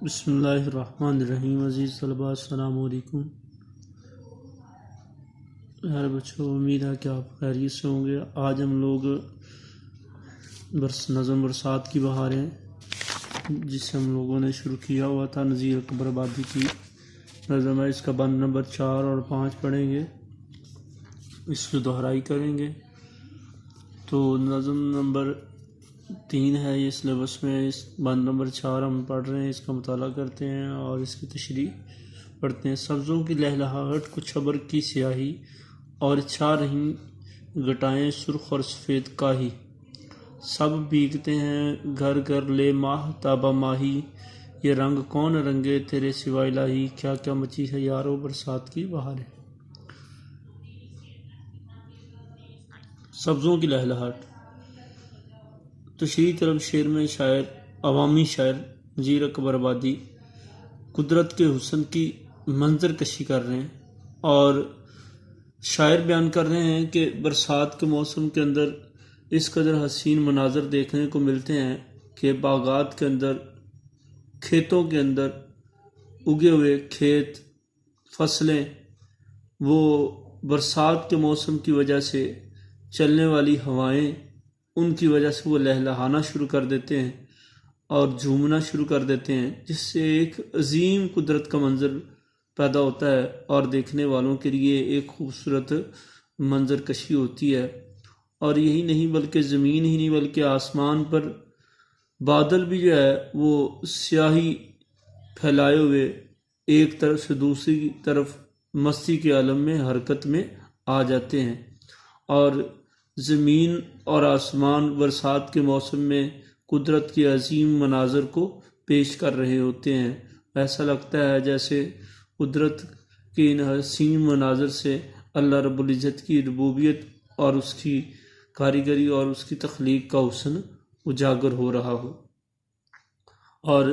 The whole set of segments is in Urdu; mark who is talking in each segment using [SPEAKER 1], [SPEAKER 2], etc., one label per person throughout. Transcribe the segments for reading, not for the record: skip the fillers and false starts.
[SPEAKER 1] بسم اللہ الرحمن الرحیم۔ عزیز طلباء السلام علیکم۔ یار بچوں، امید ہے کہ آپ خیریت سے ہوں گے۔ آج ہم لوگ نظم برسات کی بہاریں، جسے ہم لوگوں نے شروع کیا ہوا تھا، نذیر اکبر آبادی کی نظم ہے، اس کا بند نمبر 4 اور 5 پڑھیں گے، اس کی دہرائی کریں گے۔ تو نظم نمبر 3 ہے یہ سلیبس میں، اس بند نمبر 4 ہم پڑھ رہے ہیں، اس کا مطالعہ کرتے ہیں اور اس کی تشریح پڑھتے ہیں۔ سبزوں کی لہلہاہٹ کو چھبر کی سیاہی، اور چھا رہیں گٹائیں سرخ اور سفید کاہی، سب بیگتے ہیں گھر گھر لے ماہ تابہ ماہی، یہ رنگ کون رنگے تیرے سوا الہی، کیا کیا مچی ہے یارو برسات کی بہاریں۔ سبزوں کی لہلہاٹ۔ تشریح طلب شعر میں شاعر، عوامی شاعر نذیر اکبر آبادی قدرت کے حسن کی منظر کشی کر رہے ہیں، اور شاعر بیان کر رہے ہیں کہ برسات کے موسم کے اندر اس قدر حسین مناظر دیکھنے کو ملتے ہیں کہ باغات کے اندر، کھیتوں کے اندر اگے ہوئے کھیت، فصلیں، وہ برسات کے موسم کی وجہ سے چلنے والی ہوائیں، ان کی وجہ سے وہ لہلہانا شروع کر دیتے ہیں اور جھومنا شروع کر دیتے ہیں، جس سے ایک عظیم قدرت کا منظر پیدا ہوتا ہے اور دیکھنے والوں کے لیے ایک خوبصورت منظر کشی ہوتی ہے۔ اور یہی نہیں بلکہ زمین ہی نہیں بلکہ آسمان پر بادل بھی جو ہے وہ سیاہی پھیلائے ہوئے ایک طرف سے دوسری طرف مستی کے عالم میں حرکت میں آ جاتے ہیں، اور زمین اور آسمان برسات کے موسم میں قدرت کے عظیم مناظر کو پیش کر رہے ہوتے ہیں۔ ایسا لگتا ہے جیسے قدرت کے ان حسین مناظر سے اللہ رب العزت کی ربوبیت اور اس کی کاریگری اور اس کی تخلیق کا حسن اجاگر ہو رہا ہو، اور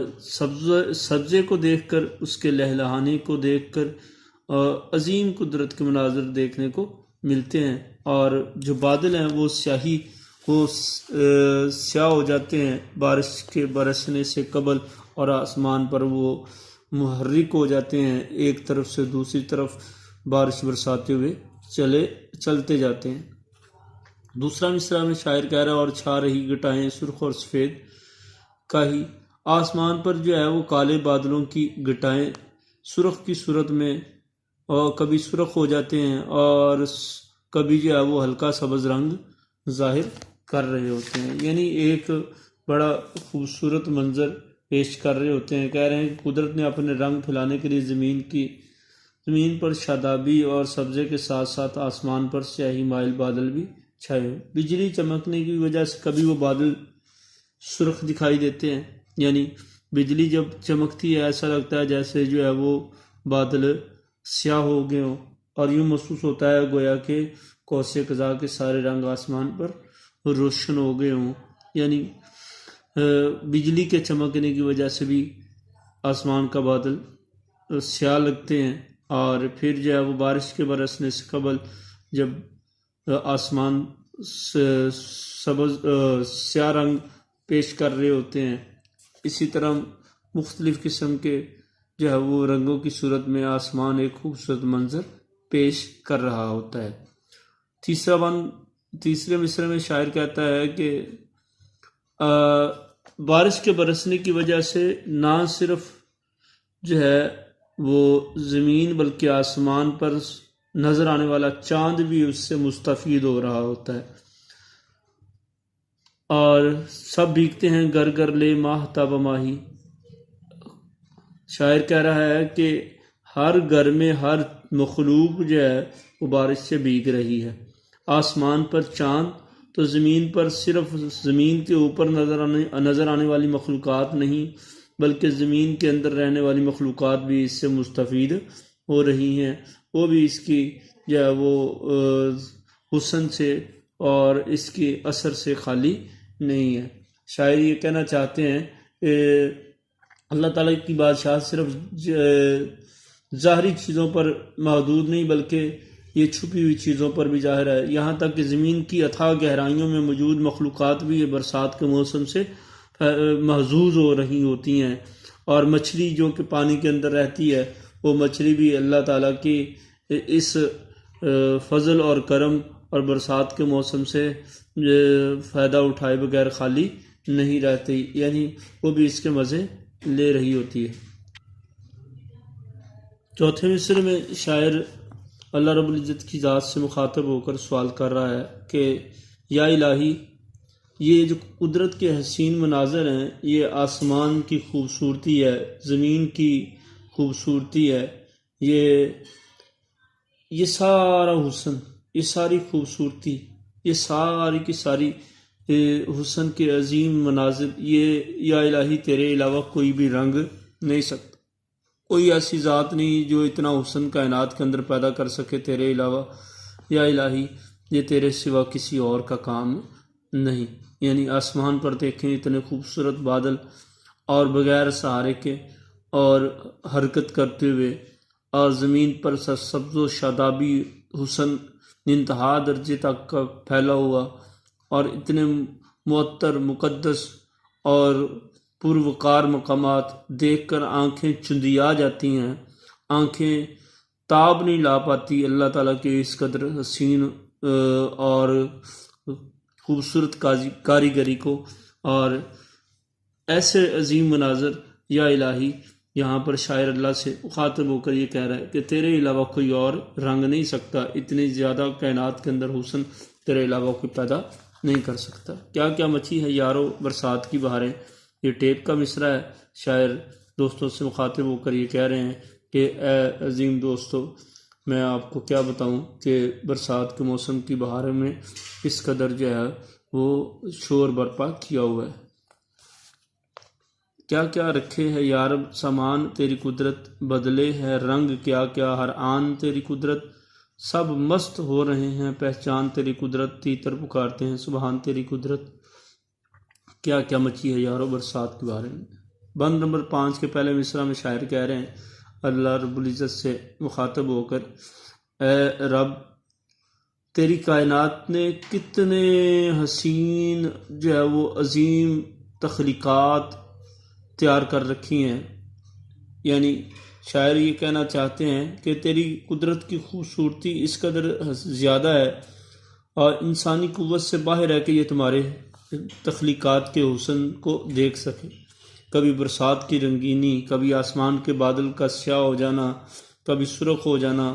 [SPEAKER 1] سبزے کو دیکھ کر، اس کے لہلہانے کو دیکھ کر عظیم قدرت کے مناظر دیکھنے کو ملتے ہیں، اور جو بادل ہیں وہ سیاہ ہو جاتے ہیں بارش کے برسنے سے قبل، اور آسمان پر وہ محرک ہو جاتے ہیں، ایک طرف سے دوسری طرف بارش برساتے ہوئے چلتے جاتے ہیں۔ دوسرا مصرع میں شاعر کہہ رہا ہے، اور چھا رہی گٹائیں سرخ اور سفید کاہی، آسمان پر جو ہے وہ کالے بادلوں کی گٹائیں سرخ کی صورت میں، اور کبھی سرخ ہو جاتے ہیں اور کبھی جو ہے وہ ہلکا سبز رنگ ظاہر کر رہے ہوتے ہیں، یعنی ایک بڑا خوبصورت منظر پیش کر رہے ہوتے ہیں۔ کہہ رہے ہیں کہ قدرت نے اپنے رنگ پھیلانے کے لیے زمین پر شادابی اور سبزے کے ساتھ ساتھ آسمان پر سیاہی مائل بادل بھی چھائے ہوئے، بجلی چمکنے کی وجہ سے کبھی وہ بادل سرخ دکھائی دیتے ہیں، یعنی بجلی جب چمکتی ہے ایسا لگتا ہے جیسے جو ہے وہ بادل سیاہ ہو گئے ہوں، اور یوں محسوس ہوتا ہے گویا کہ کوس قزح کے سارے رنگ آسمان پر روشن ہو گئے ہوں، یعنی بجلی کے چمکنے کی وجہ سے بھی آسمان کا بادل سیاہ لگتے ہیں، اور پھر جو ہے وہ بارش کے برسنے سے قبل جب آسمان سیاہ رنگ پیش کر رہے ہوتے ہیں، اسی طرح مختلف قسم کے جو ہے وہ رنگوں کی صورت میں آسمان ایک خوبصورت منظر پیش کر رہا ہوتا ہے۔ تیسرے مصرعے میں شاعر کہتا ہے کہ بارش کے برسنے کی وجہ سے نہ صرف جو ہے وہ زمین بلکہ آسمان پر نظر آنے والا چاند بھی اس سے مستفید ہو رہا ہوتا ہے، اور سب بھیگتے ہیں گھر گھر لے ماہ تابہ ماہی۔ شاعر کہہ رہا ہے کہ ہر گھر میں ہر مخلوق جو ہے وہ بارش سے بھیگ رہی ہے، آسمان پر چاند تو زمین پر صرف زمین کے اوپر نظر آنے والی مخلوقات نہیں بلکہ زمین کے اندر رہنے والی مخلوقات بھی اس سے مستفید ہو رہی ہیں، وہ بھی اس کی جو ہے وہ حسن سے اور اس کے اثر سے خالی نہیں ہے۔ شاعر یہ کہنا چاہتے ہیں کہ اللہ تعالیٰ کی بادشاہت صرف ظاہری چیزوں پر محدود نہیں بلکہ یہ چھپی ہوئی چیزوں پر بھی ظاہر ہے، یہاں تک کہ زمین کی اتھاہ گہرائیوں میں موجود مخلوقات بھی یہ برسات کے موسم سے محظوظ ہو رہی ہوتی ہیں، اور مچھلی جو کہ پانی کے اندر رہتی ہے وہ مچھلی بھی اللہ تعالیٰ کی اس فضل اور کرم اور برسات کے موسم سے فائدہ اٹھائے بغیر خالی نہیں رہتی، یعنی وہ بھی اس کے مزے لے رہی ہوتی ہے۔ چوتھے مصرع میں شاعر اللہ رب العزت کی ذات سے مخاطب ہو کر سوال کر رہا ہے کہ یا الہی، یہ جو قدرت کے حسین مناظر ہیں، یہ آسمان کی خوبصورتی ہے، زمین کی خوبصورتی ہے، یہ سارا حسن، یہ ساری خوبصورتی، یہ ساری کی ساری حسن کے عظیم مناظر، یہ یا الہی تیرے علاوہ کوئی بھی رنگ نہیں سکتا، کوئی ایسی ذات نہیں جو اتنا حسن کائنات کے اندر پیدا کر سکے تیرے علاوہ، یا الہی یہ تیرے سوا کسی اور کا کام نہیں۔ یعنی آسمان پر دیکھیں اتنے خوبصورت بادل اور بغیر سہارے کے اور حرکت کرتے ہوئے، اور زمین پر سبز و شادابی حسن انتہا درجے تک کا پھیلا ہوا، اور اتنے معطر مقدس اور پروقار مقامات دیکھ کر آنکھیں چندیا جاتی ہیں، آنکھیں تاب نہیں لا پاتی اللہ تعالیٰ کے اس قدر حسین اور خوبصورت کاریگری کو۔ اور ایسے عظیم مناظر، یا الہی، یہاں پر شاعر اللہ سے مخاطب ہو کر یہ کہہ رہا ہے کہ تیرے علاوہ کوئی اور رنگ نہیں سکتا، اتنی زیادہ کائنات کے اندر حسن تیرے علاوہ کوئی پیدا نہیں کر سکتا۔ کیا کیا مچی ہے یارو برسات کی بہاریں، یہ ٹیپ کا مصرع ہے۔ شاعر دوستوں سے مخاطب ہو کر یہ کہہ رہے ہیں کہ اے عظیم دوستو، میں آپ کو کیا بتاؤں کہ برسات کے موسم کی بہاریں میں اس قدر جو ہے وہ شور برپا کیا ہوا ہے۔ کیا کیا رکھے ہے یارب سامان تیری قدرت، بدلے ہے رنگ کیا کیا ہر آن تیری قدرت، سب مست ہو رہے ہیں پہچان تیری قدرت، تیتر پکارتے ہیں سبحان تیری قدرت۔ کیا کیا مچی ہے یارو برسات کے بارے میں۔ بند نمبر 5 کے پہلے مصرع میں شاعر کہہ رہے ہیں اللہ رب العزت سے مخاطب ہو کر، اے رب، تیری کائنات نے کتنے حسین جو ہے وہ عظیم تخلیقات تیار کر رکھی ہیں۔ یعنی شاعر یہ کہنا چاہتے ہیں کہ تیری قدرت کی خوبصورتی اس قدر زیادہ ہے اور انسانی قوت سے باہر ہے کہ یہ تمہارے تخلیقات کے حسن کو دیکھ سکے۔ کبھی برسات کی رنگینی، کبھی آسمان کے بادل کا سیاہ ہو جانا، کبھی سرخ ہو جانا،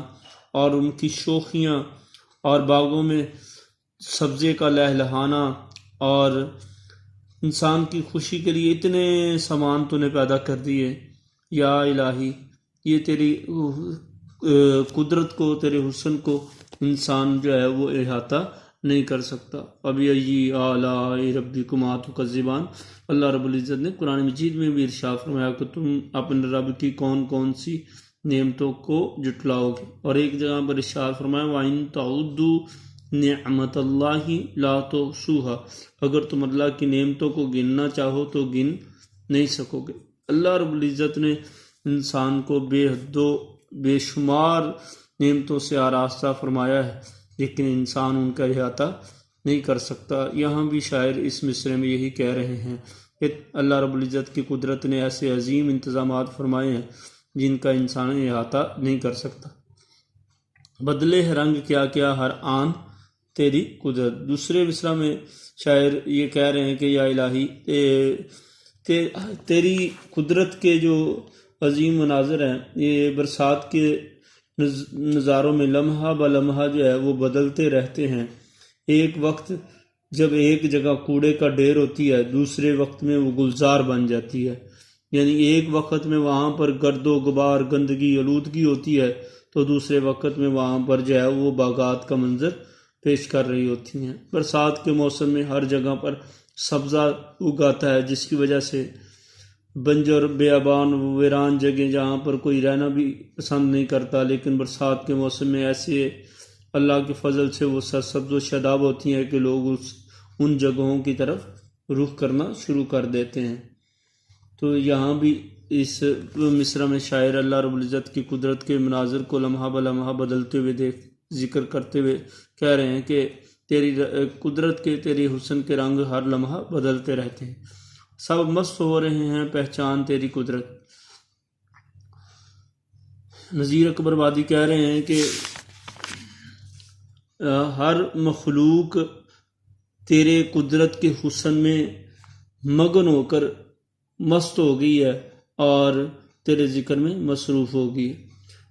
[SPEAKER 1] اور ان کی شوخیاں، اور باغوں میں سبزے کا لہلہانا، اور انسان کی خوشی کے لیے اتنے سامان تو نے پیدا کر دیے۔ یا الہی، یہ تیری قدرت کو، تیرے حسن کو انسان جو ہے وہ احاطہ نہیں کر سکتا۔ ابھی آلاء ربکما تکذبان، اللہ رب العزت نے قرآن مجید میں بھی ارشاد فرمایا کہ تم اپنے رب کی کون کون سی نعمتوں کو جٹلاؤ گے، اور ایک جگہ پر ارشاد فرمایا وَإِن تَعُدُّوا نِعْمَتَ اللَّهِ لَا تُحْصُوهَا، اگر تم اللہ کی نعمتوں کو گننا چاہو تو گن نہیں سکو گے۔ اللہ رب العزت نے انسان کو بے حد و بے شمار نعمتوں سے آراستہ فرمایا ہے، لیکن انسان ان کا احاطہ نہیں کر سکتا۔ یہاں بھی شاعر اس مصرع میں یہی کہہ رہے ہیں کہ اللہ رب العزت کی قدرت نے ایسے عظیم انتظامات فرمائے ہیں جن کا انسان احاطہ نہیں کر سکتا۔ بدلے ہے رنگ کیا کیا ہر آن تیری قدرت۔ دوسرے مصرع میں شاعر یہ کہہ رہے ہیں کہ یا الہی، تیری قدرت کے جو عظیم مناظر ہیں، یہ برسات کے نظاروں میں لمحہ بہ لمحہ جو ہے وہ بدلتے رہتے ہیں۔ ایک وقت جب ایک جگہ کوڑے کا ڈھیر ہوتی ہے، دوسرے وقت میں وہ گلزار بن جاتی ہے۔ یعنی ایک وقت میں وہاں پر گرد و غبار، گندگی، آلودگی ہوتی ہے، تو دوسرے وقت میں وہاں پر جو ہے وہ باغات کا منظر پیش کر رہی ہوتی ہیں۔ برسات کے موسم میں ہر جگہ پر سبزہ اگاتا ہے، جس کی وجہ سے بنجر، بیابان، ویران جگہ جہاں پر کوئی رہنا بھی پسند نہیں کرتا، لیکن برسات کے موسم میں ایسے اللہ کے فضل سے وہ سرسبز و شاداب ہوتی ہیں کہ لوگ ان جگہوں کی طرف رخ کرنا شروع کر دیتے ہیں۔ تو یہاں بھی اس مصرع میں شاعر اللہ رب العزت کی قدرت کے مناظر کو لمحہ بہ لمحہ بدلتے ہوئے ذکر کرتے ہوئے کہہ رہے ہیں کہ تیری قدرت کے، تیری حسن کے رنگ ہر لمحہ بدلتے رہتے ہیں، سب مست ہو رہے ہیں پہچان تیری قدرت۔ نذیر اکبر آبادی کہہ رہے ہیں کہ ہر مخلوق تیرے قدرت کے حسن میں مگن ہو کر مست ہو گئی ہے اور تیرے ذکر میں مصروف ہو گئی ہے۔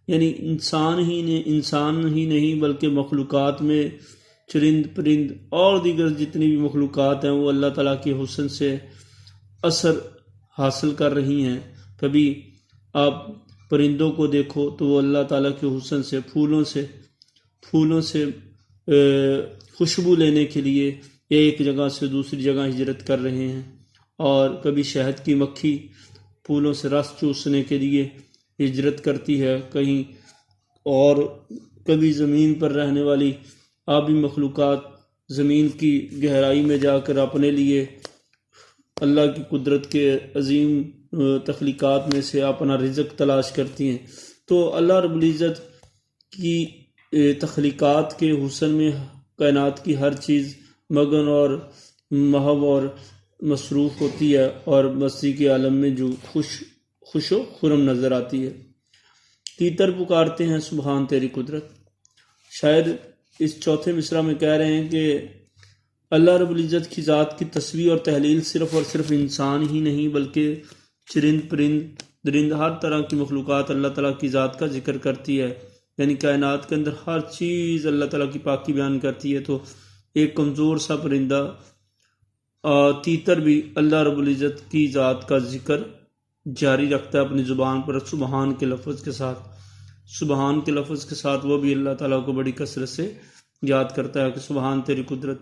[SPEAKER 1] یعنی انسان ہی نہیں بلکہ مخلوقات میں چرند پرند اور دیگر جتنی بھی مخلوقات ہیں وہ اللہ تعالیٰ کے حسن سے اثر حاصل کر رہی ہیں۔ کبھی آپ پرندوں کو دیکھو تو وہ اللہ تعالیٰ کے حسن سے پھولوں سے خوشبو لینے کے لیے ایک جگہ سے دوسری جگہ ہجرت کر رہے ہیں، اور کبھی شہد کی مکھی پھولوں سے رس چوسنے کے لیے ہجرت کرتی ہے کہیں، اور کبھی زمین پر رہنے والی آبی مخلوقات زمین کی گہرائی میں جا کر اپنے لیے اللہ کی قدرت کے عظیم تخلیقات میں سے اپنا رزق تلاش کرتی ہیں۔ تو اللہ رب العزت کی تخلیقات کے حسن میں کائنات کی ہر چیز مگن اور محو اور مصروف ہوتی ہے، اور مستی کے عالم میں جو خوش و خرم نظر آتی ہے۔ تیتر پکارتے ہیں سبحان تیری قدرت۔ شاید اس چوتھے مصرع میں کہہ رہے ہیں کہ اللہ رب العزت کی ذات کی تسبیح اور تحلیل صرف اور صرف انسان ہی نہیں بلکہ چرند پرند درند ہر طرح کی مخلوقات اللہ تعالیٰ کی ذات کا ذکر کرتی ہے۔ یعنی کائنات کے اندر ہر چیز اللہ تعالیٰ کی پاکی بیان کرتی ہے۔ تو ایک کمزور سا پرندہ تیتر بھی اللہ رب العزت کی ذات کا ذکر جاری رکھتا ہے اپنی زبان پر سبحان کے لفظ کے ساتھ وہ بھی اللہ تعالیٰ کو بڑی کثرت سے یاد کرتا ہے کہ سبحان تیری قدرت،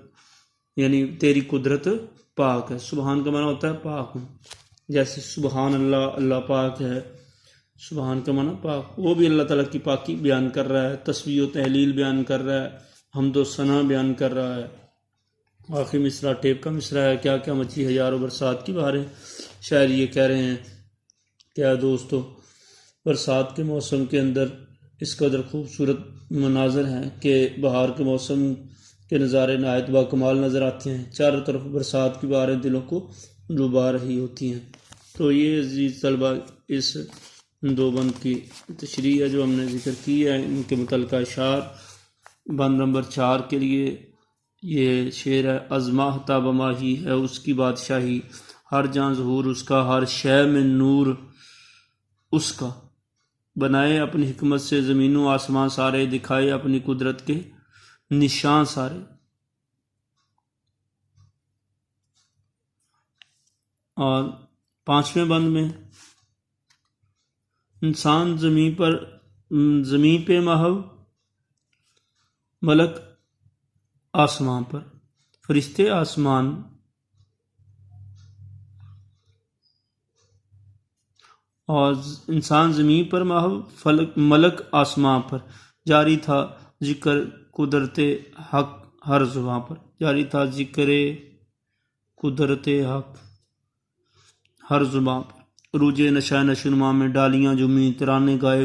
[SPEAKER 1] یعنی تیری قدرت پاک ہے۔ سبحان کا معنی ہوتا ہے پاک ہوں، جیسے سبحان اللہ، اللہ پاک ہے، سبحان کا معنی پاک، وہ بھی اللہ تعالیٰ کی پاکی بیان کر رہا ہے، تسبیح و تحلیل بیان کر رہا ہے، حمد و ثنا بیان کر رہا ہے۔ آخری مصرع ٹیپ کا مصرع ہے، کیا کیا مچی ہزاروں برسات کی بہاریں۔ شاعر یہ کہہ رہے ہیں کیا دوستو، برسات کے موسم کے اندر اس قدر خوبصورت مناظر ہیں کہ بہار کے موسم کے نظارے نہایت با کمال نظر آتے ہیں، چاروں طرف برسات کی بہاریں دلوں کو ڈوبا رہی ہوتی ہیں۔ تو یہ عزیز طلبہ اس دو بند کی تشریح ہے جو ہم نے ذکر کی ہے، ان کے متعلقہ اشعار۔ بند نمبر 4 کے لیے یہ شعر ہے، ازماہ تاب ماہی ہے اس کی بادشاہی، ہر جاں ظہور اس کا، ہر شے میں نور اس کا، بنائے اپنی حکمت سے زمین و آسمان سارے، دکھائے اپنی قدرت کے نشان سارے۔ اور 5ویں بند میں انسان زمین پہ محو، ملک آسمان پر، فرشتے آسمان، اور انسان زمین پر محو، ملک آسمان پر، جاری تھا ذکر قدرت حق ہر زباں پر، جاری تھا ذکر قدرت حق ہر زباں پر، عروج نشہ نشو نما میں ڈالیاں جمی، ترانے گائے